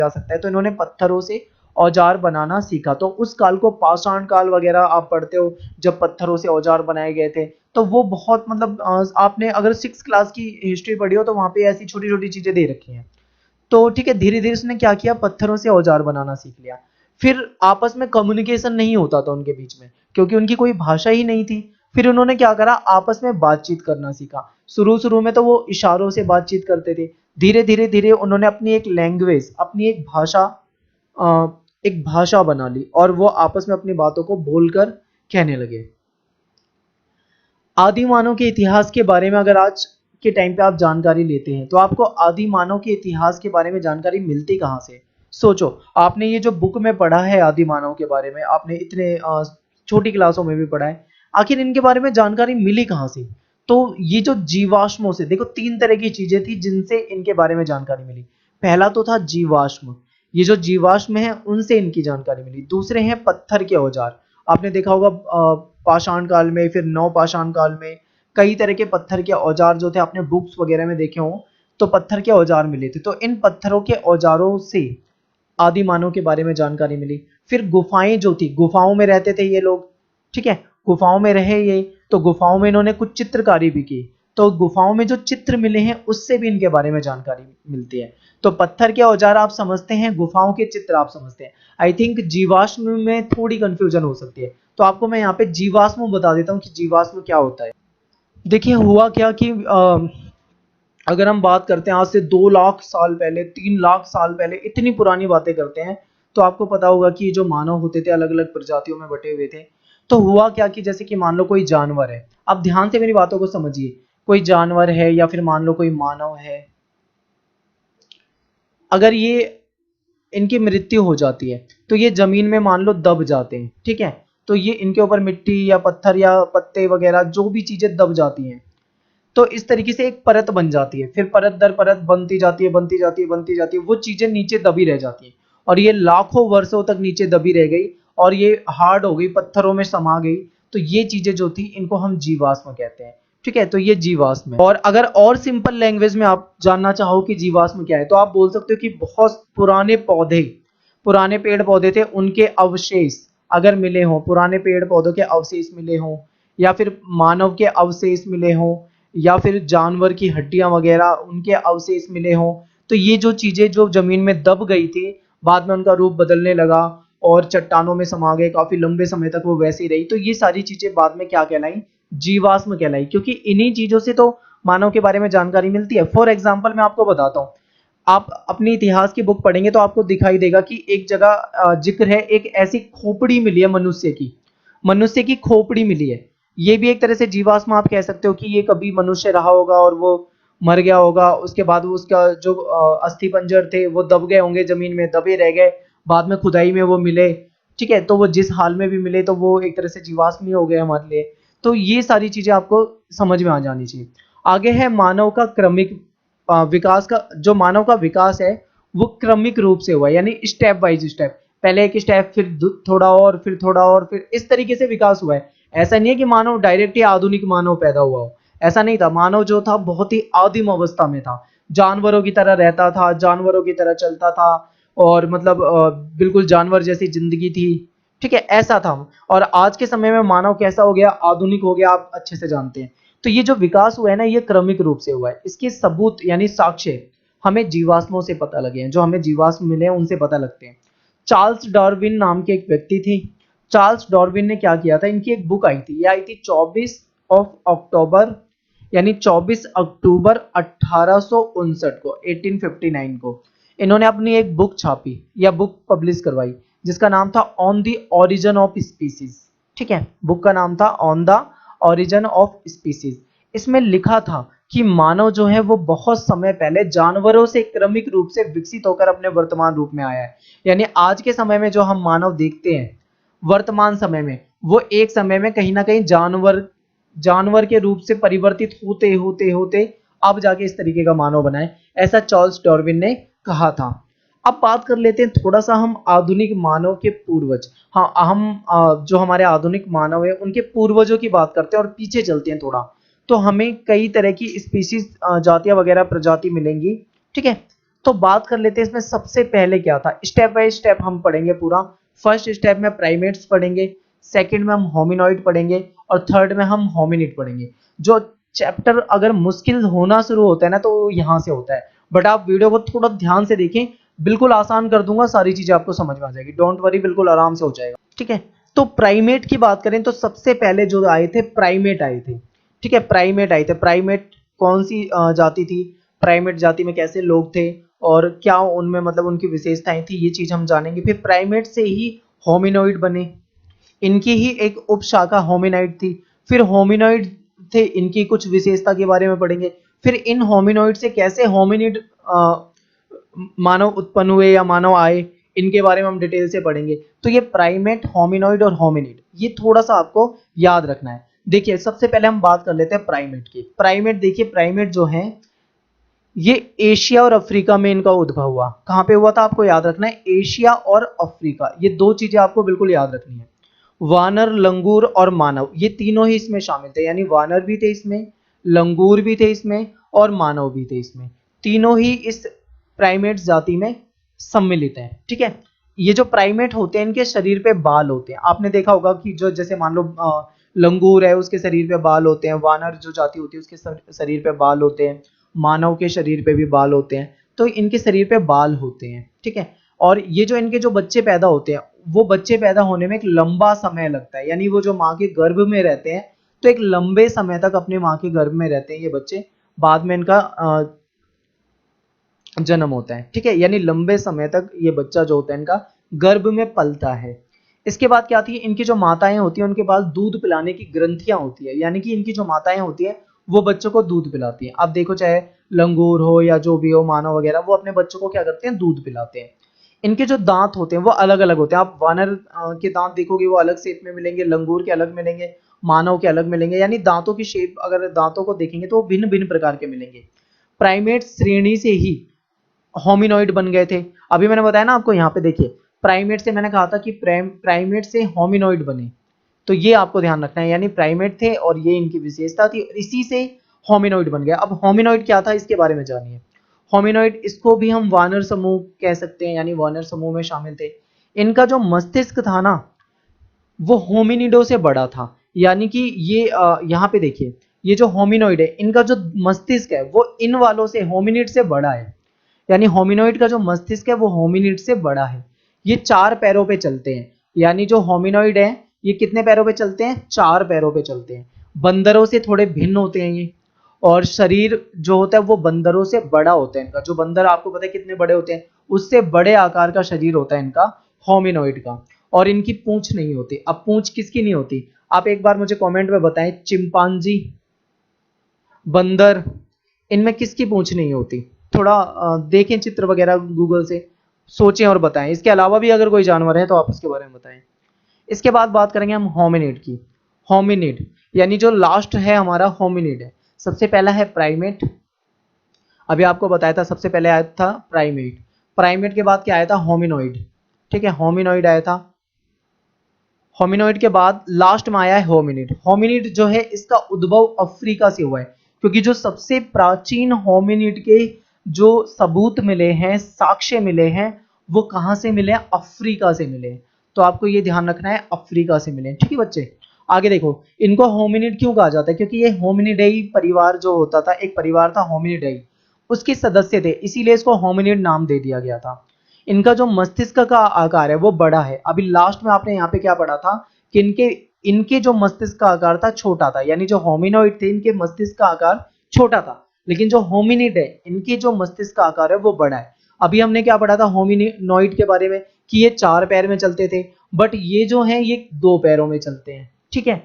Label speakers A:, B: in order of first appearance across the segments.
A: जा सकता है। तो इन्होंने पत्थरों से औजार बनाना सीखा। तो उस काल को पाषाण काल वगैरह आप पढ़ते हो, जब पत्थरों से औजार बनाए गए थे। तो वो बहुत मतलब आपने अगर 6 क्लास की हिस्ट्री पढ़ी हो तो वहां पे ऐसी छोटी छोटी चीजें दे रखी हैं। तो ठीक है, धीरे धीरे उसने क्या किया, पत्थरों से औजार बनाना सीख लिया। फिर आपस में कम्युनिकेशन नहीं होता था उनके बीच में, क्योंकि उनकी कोई भाषा ही नहीं थी। फिर उन्होंने क्या करा, आपस में बातचीत करना सीखा। शुरू शुरू में तो वो इशारों से बातचीत करते थे। धीरे धीरे धीरे उन्होंने अपनी एक लैंग्वेज, अपनी एक भाषा बना ली, और वो आपस में अपनी बातों को बोलकर कहने लगे। आदि मानव के इतिहास के बारे में अगर आज के टाइम पे आप जानकारी लेते हैं तो आपको आदि मानव के इतिहास के बारे में जानकारी मिलती कहाँ से? सोचो, आपने ये जो बुक में पढ़ा है आदि मानव के बारे में, आपने इतने छोटी क्लासों में भी पढ़ा है, आखिर इनके बारे में जानकारी मिली कहाँ से? तो ये जो जीवाश्मों से, देखो 3 तरह की चीजें थी जिनसे इनके बारे में जानकारी मिली। पहला तो था जीवाश्म, ये जो जीवाश्म है उनसे इनकी जानकारी मिली। दूसरे हैं पत्थर के औजार, आपने देखा होगा पाषाण काल में, फिर नवपाषाण काल में कई तरह के पत्थर के औजार जो थे, आपने बुक्स वगैरह में देखे हो, तो पत्थर के औजार मिले थे। तो इन पत्थरों के औजारों से आदि मानव के बारे में जानकारी मिली। फिर गुफाएं जो थी, गुफाओं में रहते थे ये लोग, ठीक है, गुफाओं में रहे ये, तो गुफाओं में इन्होंने कुछ चित्रकारी भी की। तो गुफाओं में जो चित्र मिले हैं उससे भी इनके बारे में जानकारी मिलती है। तो पत्थर के औजार आप समझते हैं, गुफाओं के चित्र आप समझते हैं। आई थिंक जीवाश्म में थोड़ी कंफ्यूजन हो सकती है, तो आपको मैं यहाँ पे जीवाश्म बता देता हूँ कि जीवाश्म क्या होता है। देखिए हुआ क्या कि अगर हम बात करते हैं आज से 2 लाख साल पहले, 3 लाख साल पहले, इतनी पुरानी बातें करते हैं, तो आपको पता होगा कि जो मानव होते थे अलग अलग प्रजातियों में बटे हुए थे। तो हुआ क्या कि जैसे कि मान लो कोई जानवर है, अब ध्यान से मेरी बातों को समझिए, कोई जानवर है या फिर मान लो कोई मानव है, अगर ये इनकी मृत्यु हो जाती है तो ये जमीन में मान लो दब जाते हैं, ठीक है, तो ये इनके ऊपर मिट्टी या पत्थर या पत्ते वगैरह जो भी चीजें दब जाती हैं, तो इस तरीके से एक परत बन जाती है। फिर परत दर परत बनती जाती है, बनती जाती है, बनती जाती है, वो चीजें नीचे दबी रह जाती हैं, और ये लाखों वर्षों तक नीचे दबी रह गई और ये हार्ड हो गई, पत्थरों में समा गई। तो ये चीजें जो थी इनको हम जीवाश्म कहते हैं, ठीक है। तो ये जीवाश्म है। और अगर और सिंपल लैंग्वेज में आप जानना चाहो कि जीवाश्म क्या है, तो आप बोल सकते हो कि बहुत पुराने पौधे, पुराने पेड़ पौधे थे, उनके अवशेष अगर मिले हों, पुराने पेड़ पौधों के अवशेष मिले हों, या फिर मानव के अवशेष मिले हों, या फिर जानवर की हड्डियां वगैरह उनके अवशेष मिले हों, तो ये जो चीजें जो जमीन में दब गई थी, बाद में उनका रूप बदलने लगा और चट्टानों में समा गए, काफी लंबे समय तक वो वैसी रही, तो ये सारी चीजें बाद में क्या कहलाई, जीवाश्म कहलाई, क्योंकि इन्हीं चीजों से तो मानव के बारे में जानकारी मिलती है। फॉर एग्जाम्पल मैं आपको बताता हूँ, आप अपनी इतिहास की बुक पढ़ेंगे तो आपको दिखाई देगा कि एक जगह जिक्र है, एक ऐसी खोपड़ी मिली है मनुष्य की, मनुष्य की खोपड़ी मिली है। ये भी एक तरह से जीवाश्म आप कह सकते हो कि ये कभी मनुष्य रहा होगा और वो मर गया होगा, उसके बाद वो उसका जो अस्थि पंजर थे वो दब गए होंगे, जमीन में दबे रह गए, बाद में खुदाई में वो मिले, ठीक है, तो वो जिस हाल में भी मिले तो वो एक तरह से जीवाश्म ही हो गए हमारे लिए। तो ये सारी चीजें आपको समझ में आ जानी चाहिए। आगे है मानव का क्रमिक विकास का, जो मानव का विकास है वो क्रमिक रूप से हुआ, यानी स्टेप बाइज स्टेप, पहले एक स्टेप, फिर थोड़ा और, फिर थोड़ा और, फिर इस तरीके से विकास हुआ है। ऐसा नहीं है कि मानव डायरेक्ट ही आधुनिक मानव पैदा हुआ हो, ऐसा नहीं था। मानव जो था बहुत ही आदिम अवस्था में था, जानवरों की तरह रहता था, जानवरों की तरह चलता था, और मतलब बिल्कुल जानवर जैसी जिंदगी थी, ठीक है, ऐसा था। और आज के समय में मानव कैसा हो गया, आधुनिक हो गया, आप अच्छे से जानते हैं। तो ये जो विकास हुआ है ना, ये क्रमिक रूप से हुआ है। इसके सबूत यानी साक्ष्य हमें जीवाश्मों से पता लगे हैं, जो हमें जीवाश्म मिले हैं उनसे पता लगते हैं। चार्ल्स डार्विन नाम के एक व्यक्ति थे। चार्ल्स डार्विन ने क्या किया था, इनकी एक बुक आई थी, ये आई थी 24 अक्टूबर, यानी 24 अक्टूबर 1859 को, 1859 को इन्होंने अपनी एक बुक छापी या बुक पब्लिश करवाई, जिसका नाम था on the origin of species, ठीक है, बुक का नाम था on the origin of species. इसमें लिखा था कि मानव जो है वो बहुत समय पहले जानवरों से क्रमिक रूप से विकसित होकर अपने वर्तमान रूप में आया है। यानी आज के समय में जो हम मानव देखते हैं वर्तमान समय में, वो एक समय में कहीं ना कहीं जानवर के रूप से परिवर्तित होते होते होते अब जाके इस तरीके का मानव बना है, ऐसा चार्ल्स डार्विन ने कहा था। अब बात कर लेते हैं थोड़ा सा हम आधुनिक मानव के पूर्वज, हाँ हम जो हमारे आधुनिक मानव है उनके पूर्वजों की बात करते हैं और पीछे चलते हैं थोड़ा, तो हमें कई तरह की स्पीशीज जातियां वगैरह प्रजाति मिलेंगी, ठीक है। तो बात कर लेते हैं इसमें सबसे पहले क्या था, स्टेप बाय स्टेप हम पढ़ेंगे पूरा। फर्स्ट स्टेप में प्राइमेट्स पढ़ेंगे, सेकंड में हम होमिनॉइड पढ़ेंगे और थर्ड में हम होमिनिड पढ़ेंगे। जो चैप्टर अगर मुश्किल होना शुरू होता है ना तो यहाँ से होता है, बट आप वीडियो को थोड़ा ध्यान से देखें, बिल्कुल आसान कर दूंगा, सारी चीजें आपको समझ में आ जाएगी, डोंट वरी, बिल्कुल आराम से हो जाएगा। ठीक है, तो प्राइमेट की बात करें तो सबसे पहले जो आए थे प्राइमेट आए थे। ठीक है, प्राइमेट आए थे। प्राइमेट कौन सी जाति थी, प्राइमेट जाति में कैसे लोग थे और क्या उनमें मतलब उनकी विशेषताएं थी, ये चीज हम जानेंगे। फिर प्राइमेट से ही होमिनॉइड बने, इनकी ही एक उपशाखा होमिनॉइड थी। फिर होमिनॉइड थे, इनकी कुछ विशेषता के बारे में पढ़ेंगे। फिर इन होमिनॉइड से कैसे होमिनिड मानव उत्पन्न हुए या मानव आए, इनके बारे में हम डिटेल से पढ़ेंगे। तो ये प्राइमेट, होमिनॉइड और होमिनिड, ये थोड़ा सा आपको याद रखना है। देखिए सबसे पहले हम बात कर लेते हैं प्राइमेट की। प्राइमेट देखिए, प्राइमेट जो है ये एशिया और अफ्रीका में इनका उद्भव हुआ। कहां पे हुआ था आपको याद रखना है, एशिया और अफ्रीका, ये दो चीजें आपको बिल्कुल याद रखनी है। वानर, लंगूर और मानव, ये तीनों ही इसमें शामिल थे, यानी वानर भी थे इसमें, लंगूर भी थे इसमें और मानव भी थे इसमें, तीनों ही इस प्राइमेट जाति में सम्मिलित हैं। ठीक है, ये जो प्राइमेट होते हैं इनके शरीर पे बाल होते हैं। आपने देखा होगा कि जो जैसे मान लो लंगूर है उसके शरीर पे बाल होते हैं, वानर जो जाति होती है उसके शरीर पे बाल होते हैं, मानव के शरीर पे भी बाल होते हैं, तो इनके शरीर पे बाल होते हैं। ठीक है, और ये जो इनके जो बच्चे पैदा होते हैं वो बच्चे पैदा होने में एक लंबा समय लगता है, यानी वो जो माँ के गर्भ में रहते हैं तो एक लंबे समय तक अपने माँ के गर्भ में रहते हैं ये बच्चे, बाद में इनका जन्म होता है। ठीक है, यानी लंबे समय तक ये बच्चा जो होता है इनका गर्भ में पलता है। इसके बाद क्या आती है, इनकी जो माताएं होती हैं उनके पास दूध पिलाने की ग्रंथियां होती है, यानी कि इनकी जो माताएं होती है वो बच्चों को दूध पिलाती हैं। अब देखो चाहे लंगूर हो या जो भी हो, मानव वगैरह, वो अपने बच्चों को क्या करते हैं, दूध पिलाते हैं। इनके जो दांत होते हैं वो अलग अलग होते हैं। आप वानर के दांत देखोगे वो अलग शेप में मिलेंगे, लंगूर के अलग मिलेंगे, मानव के अलग मिलेंगे, यानी दांतों की शेप, अगर दांतों को देखेंगे तो वो भिन्न भिन्न प्रकार के मिलेंगे। प्राइमेट श्रेणी से ही होमिनॉइड बन गए थे। अभी मैंने बताया ना आपको, यहाँ पे देखिए प्राइमेट से मैंने कहा था कि प्राइमेट से होमिनॉइड बने, तो ये आपको ध्यान रखना है, यानी प्राइमेट थे और ये इनकी विशेषता थी और इसी से होमिनॉइड बन गया। अब होमिनॉइड क्या था इसके बारे में जानिए। होमिनॉइड, इसको भी हम वानर समूह कह सकते हैं, यानी वानर समूह में शामिल थे। इनका जो मस्तिष्क था ना वो होमिनिडो से बड़ा था, यानी कि ये यहाँ पे देखिए ये जो होमिनॉइड है इनका जो मस्तिष्क है वो इन वालों से, होमिनिड से बड़ा है, यानी होमिनॉइड का जो मस्तिष्क है वो होमिनिड से बड़ा है। ये 4 पैरों पे चलते हैं, यानी जो होमिनॉइड है ये कितने पैरों पे चलते हैं, 4 पैरों पे चलते हैं। बंदरों से थोड़े भिन्न होते हैं ये, और शरीर जो होता है वो बंदरों से बड़ा होता है इनका। जो बंदर आपको पता है कितने बड़े होते हैं, उससे बड़े आकार का शरीर होता है इनका होमिनॉइड का। और इनकी पूंछ नहीं होती। अब पूंछ किसकी नहीं होती, आप एक बार मुझे कमेंट में बताएं, चिंपांजी, बंदर, इनमें किसकी पूंछ नहीं होती? थोड़ा देखें चित्र वगैरह गूगल से, सोचें और बताएं। इसके अलावा भी अगर कोई जानवर है तो आप उसके बारे में बताएं। इसके बाद बात करेंगे हम होमिनिड की। होमिनिड यानी जो लास्ट है हमारा होमिनिड है। सबसे पहला है प्राइमेट, अभी आपको बताया था सबसे पहले आया था प्राइमेट। प्राइमेट के बाद क्या आया था, होमिनॉइड। ठीक है, होमिनॉइड आया था। होमिनॉइड के बाद लास्ट में आया है होमिनिड। होमिनिड जो है इसका उद्भव अफ्रीका से हुआ है, क्योंकि जो सबसे प्राचीन होमिनिड के जो सबूत मिले हैं, साक्ष्य मिले हैं, वो कहां से मिले हैं, अफ्रीका से मिले हैं। तो आपको ये ध्यान रखना है, अफ्रीका से मिले हैं। ठीक है बच्चे, आगे देखो, इनको होमिनिड क्यों कहा जाता है, क्योंकि ये होमिनिडाई परिवार जो होता था, एक परिवार था होमिनिडाई, उसके सदस्य थे, इसीलिए इसको होमिनिड नाम दे दिया गया था। इनका जो मस्तिष्क का आकार है वो बड़ा है। अभी लास्ट में आपने यहाँ पे क्या पढ़ा था कि इनके जो मस्तिष्क का आकार था छोटा था, यानी जो होमिनॉइड थे इनके मस्तिष्क का आकार छोटा था, लेकिन जो होमिनिड है इनके जो मस्तिष्क का आकार है वो बड़ा है। अभी हमने क्या पढ़ा था होमिनॉइड के बारे में कि ये 4 पैर में चलते थे, बट ये जो है ये 2 पैरों में चलते हैं। ठीक है,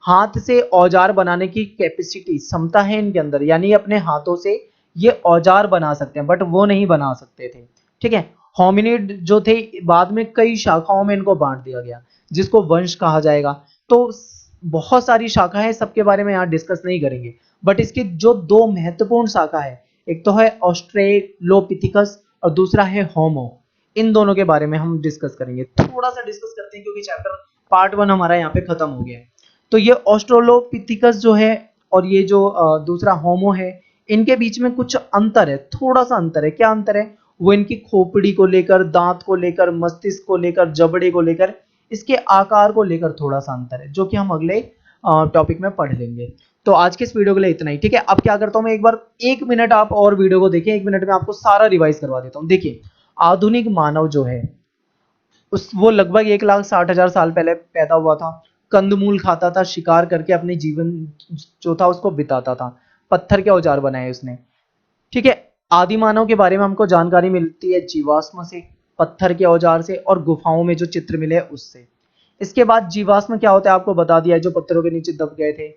A: हाथ से औजार बनाने की कैपेसिटी, क्षमता है इनके अंदर, यानी अपने हाथों से ये औजार बना सकते हैं, बट वो नहीं बना सकते थे। ठीक है, होमिनिड जो थे बाद में कई शाखाओं में इनको बांट दिया गया, जिसको वंश कहा जाएगा। तो बहुत सारी शाखा है, सबके बारे में यहाँ डिस्कस नहीं करेंगे, बट इसकी जो 2 महत्वपूर्ण शाखा है, एक तो है ऑस्ट्रेलोपिथिकस और दूसरा है होमो। इन दोनों के बारे में हम डिस्कस करेंगे, थोड़ा सा डिस्कस करते हैं क्योंकि चैप्टर पार्ट 1 हमारा यहाँ पे खत्म हो गया है। तो ये ऑस्ट्रेलोपिथिकस जो है और ये जो दूसरा होमो है, इनके बीच में कुछ अंतर है, थोड़ा सा अंतर है। क्या अंतर है? वो इनकी खोपड़ी को लेकर, दांत को लेकर, मस्तिष्क को लेकर, जबड़े को लेकर, इसके आकार को लेकर थोड़ा सा अंतर है, जो कि हम अगले टॉपिक में पढ़ लेंगे। तो आज के इस वीडियो के लिए इतना ही, ठीक है। अब क्या करता हूं मैं, एक बार 1 मिनट आप और वीडियो को देखें, 1 मिनट में आपको सारा रिवाइज करवा देता हूं। देखिए, आधुनिक मानव जो है वो लगभग 1,60,000 साल पहले पैदा हुआ था। कंदमूल खाता था, शिकार करके अपने जीवन जो था उसको बिताता था। पत्थर के औजार बनाए उसने, ठीक है। आदि मानव के बारे में हमको जानकारी मिलती है जीवाश्म से, पत्थर के औजार से, और गुफाओं में जो चित्र मिले उससे। इसके बाद जीवाश्म क्या होता है आपको बता दिया है, जो पत्थरों के नीचे दब गए थे।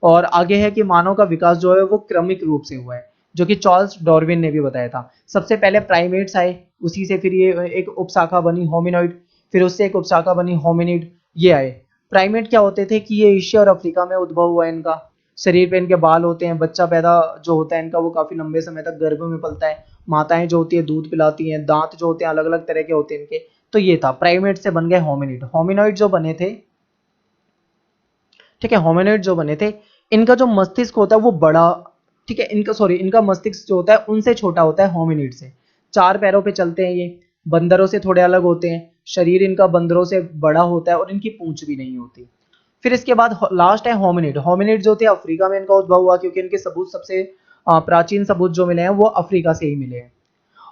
A: और आगे है कि मानव का विकास जो है वो क्रमिक रूप से हुआ है, जो कि चार्ल्स डार्विन ने भी बताया था। सबसे पहले प्राइमेट्स आए, उसी से फिर ये एक उपशाखा बनी होमिनॉइड, फिर उससे एक उपशाखा बनी होमिनिड, ये आए। प्राइमेट क्या होते थे कि ये एशिया और अफ्रीका में उद्भव हुआ है। इनका शरीर पे इनके बाल होते हैं, बच्चा पैदा जो होता है इनका वो काफी लंबे समय तक गर्भ में पलता है, माताएं जो होती है दूध पिलाती हैं, दांत जो होते हैं अलग अलग तरह के होते हैं इनके। तो ये था, प्राइमेट से बन गए होमिनिड। होमिनॉइड जो बने थे, ठीक है, होमिनॉइड जो बने थे, इनका जो मस्तिष्क होता है वो बड़ा, ठीक है, इनका मस्तिष्क जो होता है उनसे छोटा होता है होमिनिड से। 4 पैरों पे चलते हैं ये, बंदरों से थोड़े अलग होते हैं, शरीर इनका बंदरों से बड़ा होता है और इनकी पूंछ भी नहीं होती। फिर इसके बाद लास्ट है होमिनिड। होमिनिड जो थे अफ्रीका में इनका उद्भव हुआ, क्योंकि इनके सबूत सबसे प्राचीन सबूत जो मिले हैं वो अफ्रीका से ही मिले हैं।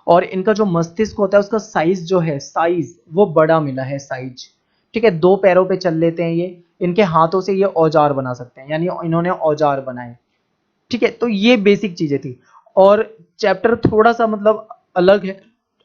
A: और इनका जो मस्तिष्क होता है उसका साइज जो है, साइज वो बड़ा मिला है, साइज, ठीक है। 2 पैरों पे चल लेते हैं ये, इनके हाथों से ये औजार बना सकते हैं, यानी इन्होंने औजार बनाए, ठीक है। तो ये बेसिक चीजें थी। और चैप्टर थोड़ा सा मतलब अलग है,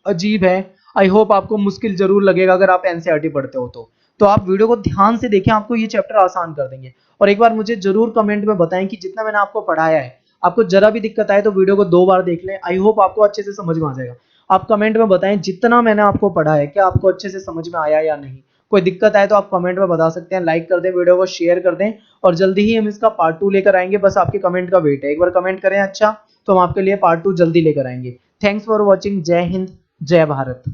A: अजीब है। आई होप आपको मुश्किल जरूर लगेगा अगर आप एनसीईआरटी पढ़ते हो तो आप वीडियो को ध्यान से देखें, आपको ये चैप्टर आसान कर देंगे। और एक बार मुझे जरूर कमेंट में बताएं कि जितना मैंने आपको पढ़ाया है, आपको जरा भी दिक्कत आए तो वीडियो को 2 बार देख लें। आई होप आपको अच्छे से समझ में आ जाएगा। आप कमेंट में बताएं जितना मैंने आपको पढ़ा है, क्या आपको अच्छे से समझ में आया या नहीं। कोई दिक्कत आए तो आप कमेंट में बता सकते हैं। लाइक कर दें, वीडियो को शेयर कर दें, और जल्दी ही हम इसका पार्ट 2 लेकर आएंगे। बस आपके कमेंट का वेट है, एक बार कमेंट करें अच्छा, तो हम आपके लिए पार्ट 2 जल्दी लेकर आएंगे। Thanks for watching. जय हिंद, जय भारत।